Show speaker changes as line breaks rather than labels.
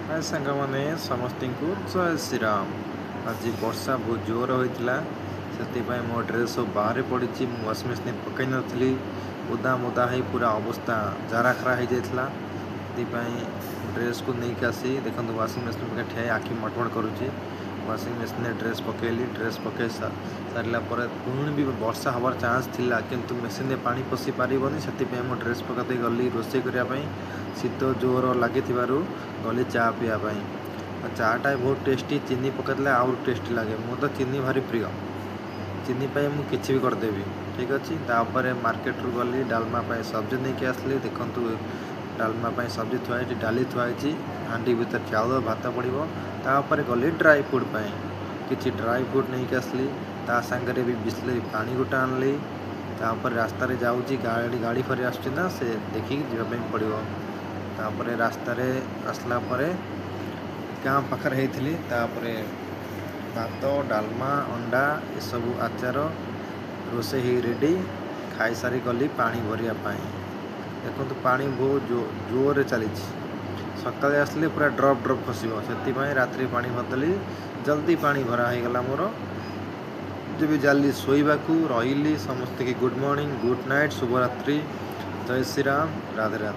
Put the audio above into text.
हाय साଙ୍ଗमाने समस्ती को जय श्रीराम। आज वर्षा बहुत जोर होता से मो ड्रेस सब बाहर पड़ी वाशिंग मशीन पकई नी ओदा मोदा हो पूरा अवस्था जाराखरा हो जाता ड्रेस को नहीं आसी देखो वाशिंग मशीन ठिया आखि मटमट करुच्ची वाशिंग मशीन ड्रेस पकेली ड्रेस पकई सारा पुणी भी वर्षा हबार चान्स थिला किंतु मशीन पानी पशि पारबनी से मो ड्रेस पकई गली रोषे करने शीत जोर लगी गली चा पीवाई चाटा बहुत टेस्टी चीनी पकड़े आउ टेस्टी लगे मु तो चीनी भारी प्रिय चीनी पाई मु किछि भी करदेवी ठीक अच्छे तापर मार्केट रू गली डालमा सब्जी नहीं कि आसली देखु डालमा सब्जी थुआई डाली थुआई हांडी भीतर चाउल भात पड़ो तापर गली ड्राई फ्रूट किसी ड्राई फ्रूट नहीं कि आसली ता सांगरे भी बिस्लेरी पानी गोटे आनली तापर रास्ता रे जाऊँगी गाड़ी गाड़ी फरी आसना से देखिक जावाई पड़ो तापर रास्तार आसला गाँ पाखर होती भात डालमा अंडा ये सब आचार रोसे ही रेडी खाई सारी गली पानी भरिया देखो पानी बहुत जोर चली सका आसले पूरा ड्रप ड्रप खसब से रात्रि पानी भरदेली जल्दी पानी भरा हो गला मोर जब जाली शोवा रही समस्त की गुड मॉर्निंग गुड नाइट शुभरात्रि जय श्री राम राधे राधे।